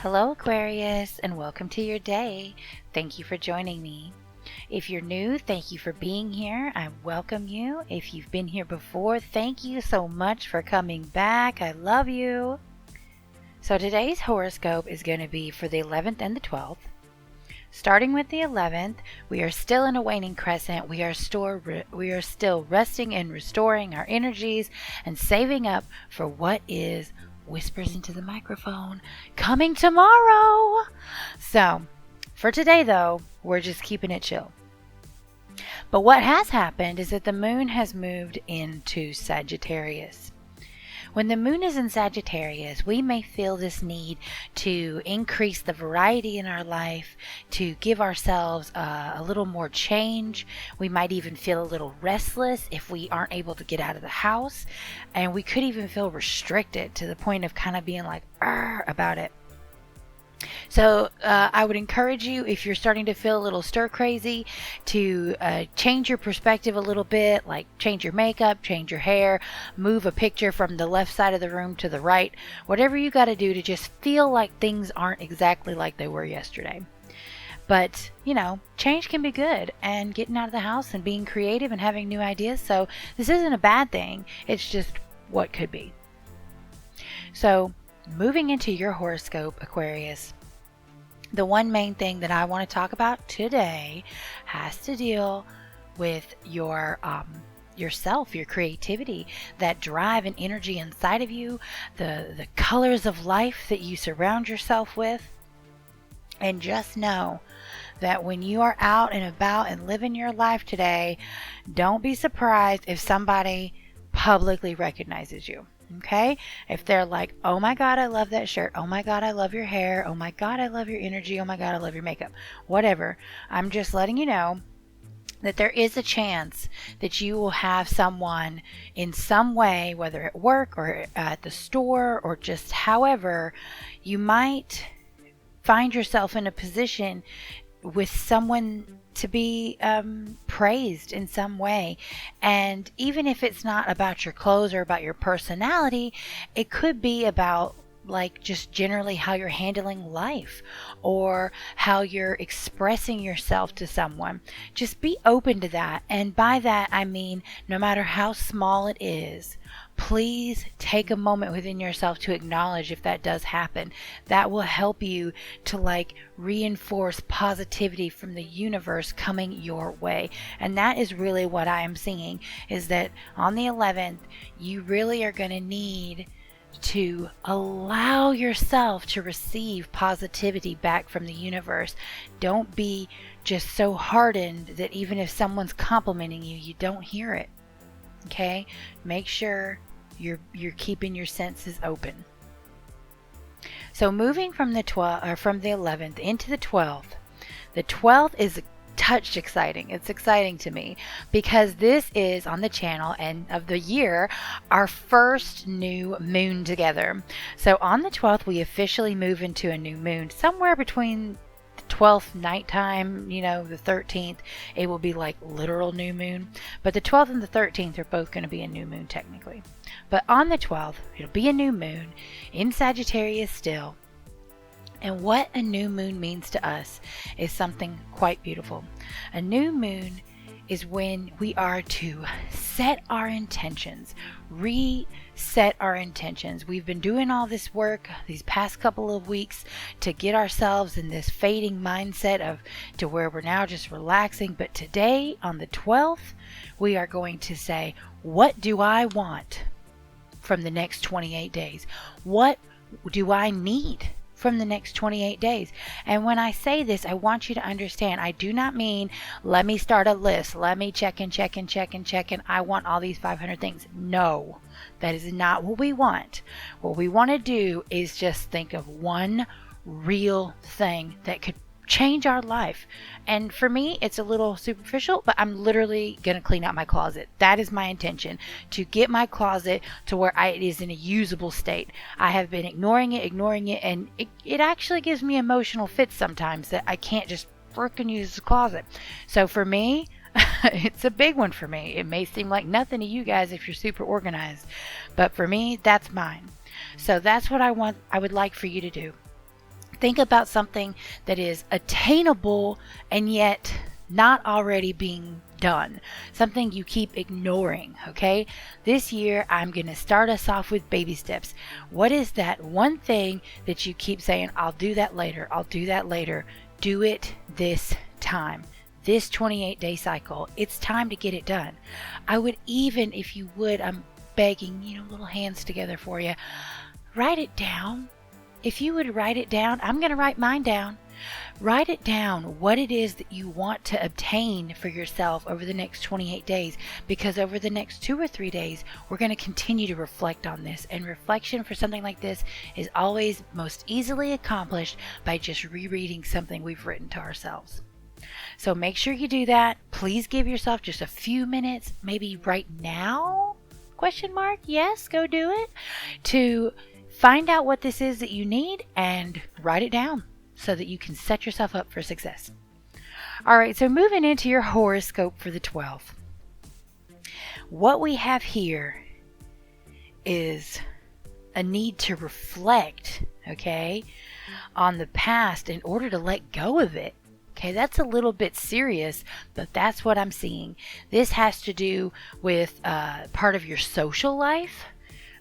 Hello, Aquarius, and welcome to your day. Thank you for joining me. If you're new, thank you for being here. I welcome you. If you've been here before, thank you so much for coming back. I love you. So today's horoscope is going to be for the 11th and the 12th. Starting with the 11th, we are still in a waning crescent. We are still resting and restoring our energies and saving up for what is whispers into the microphone coming tomorrow. So for today though, we're just keeping it chill. But what has happened is that the moon has moved into Sagittarius. When the moon is in Sagittarius, we may feel this need to increase the variety in our life, to give ourselves a little more change. We might even feel a little restless if we aren't able to get out of the house. And we could even feel restricted to the point of kind of being like, about it. So I would encourage you, if you're starting to feel a little stir crazy, to change your perspective a little bit, like change your makeup, change your hair, move a picture from the left side of the room to the right, whatever you got to do to just feel like things aren't exactly like they were yesterday. But, you know, change can be good, and getting out of the house and being creative and having new ideas. So this isn't a bad thing. It's just what could be. So moving into your horoscope, Aquarius, the one main thing that I want to talk about today has to deal with your yourself, your creativity, that drive and energy inside of you, the colors of life that you surround yourself with. And just know that when you are out and about and living your life today, don't be surprised if somebody publicly recognizes you. Okay? If they're like, oh my God, I love that shirt. Oh my God, I love your hair. Oh my God, I love your energy. Oh my God, I love your makeup. Whatever. I'm just letting you know that there is a chance that you will have someone in some way, whether at work or at the store or just however, you might find yourself in a position with someone to be praised in some way. And even if it's not about your clothes or about your personality, it could be about like just generally how you're handling life or how you're expressing yourself to someone. Just be open to that. And by that I mean, no matter how small it is, please take a moment within yourself to acknowledge if that does happen. That will help you to like reinforce positivity from the universe coming your way. And that is really what I am seeing, is that on the 11th, you really are going to need to allow yourself to receive positivity back from the universe. Don't be just so hardened that even if someone's complimenting you, you don't hear it. Okay? Make sure you're keeping your senses open. So moving from the 11th into the 12th. The 12th is touched exciting. It's exciting to me because this is on the channel and of the year our first new moon together. So on the 12th we officially move into a new moon somewhere between 12th nighttime, the 13th, it will be like literal new moon. But the 12th and the 13th are both going to be a new moon technically. But on the 12th, it'll be a new moon in Sagittarius still. And what a new moon means to us is something quite beautiful. A new moon is when we are to set our intentions, reset our intentions. We've been doing all this work these past couple of weeks to get ourselves in this fading mindset to where we're now just relaxing. But today on the 12th, we are going to say, what do I want from the next 28 days? What do I need from the next 28 days? And when I say this, I want you to understand, I do not mean let me start a list, let me check and I want all these 500 things. No, that is not what we want. What we want to do is just think of one real thing that could change our life. And for me, it's a little superficial, but I'm literally going to clean out my closet. That is my intention, to get my closet to where it is in a usable state. I have been ignoring it, and it actually gives me emotional fits sometimes that I can't just freaking use the closet. So for me, it's a big one for me. It may seem like nothing to you guys if you're super organized, but for me, that's mine. So that's what I would like for you to do. Think about something that is attainable and yet not already being done. Something you keep ignoring, okay? This year, I'm going to start us off with baby steps. What is that one thing that you keep saying, I'll do that later, I'll do that later? Do it this time. This 28-day cycle. It's time to get it done. I would even, if you would, I'm begging, little hands together for you, write it down. If you would write it down, I'm going to write mine down. Write it down what it is that you want to obtain for yourself over the next 28 days, because over the next 2 or 3 days, we're going to continue to reflect on this. And reflection for something like this is always most easily accomplished by just rereading something we've written to ourselves. So make sure you do that. Please give yourself just a few minutes, maybe right now, ? Yes, go do it, to find out what this is that you need and write it down so that you can set yourself up for success. All right, so moving into your horoscope for the 12th. What we have here is a need to reflect, okay, on the past in order to let go of it. Okay, that's a little bit serious, but that's what I'm seeing. This has to do with part of your social life.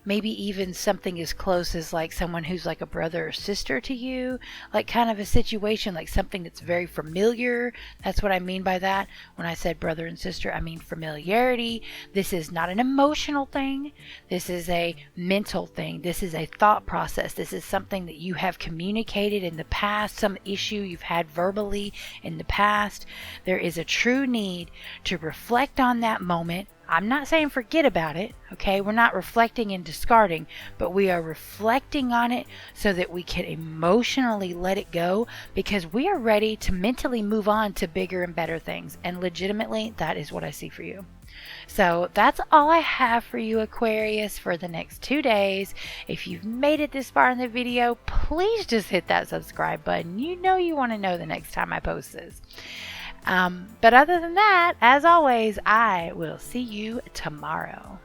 Maybe even something as close as like someone who's like a brother or sister to you, like kind of a situation, like something that's very familiar. That's what I mean by that. When I said brother and sister, I mean familiarity. This is not an emotional thing. This is a mental thing. This is a thought process. This is something that you have communicated in the past, some issue you've had verbally in the past. There is a true need to reflect on that moment. I'm not saying forget about it, okay? We're not reflecting and discarding, but we are reflecting on it so that we can emotionally let it go, because we are ready to mentally move on to bigger and better things. And legitimately, that is what I see for you. So that's all I have for you, Aquarius, for the next 2 days. If you've made it this far in the video, please just hit that subscribe button. You want to know the next time I post this. But other than that, as always, I will see you tomorrow.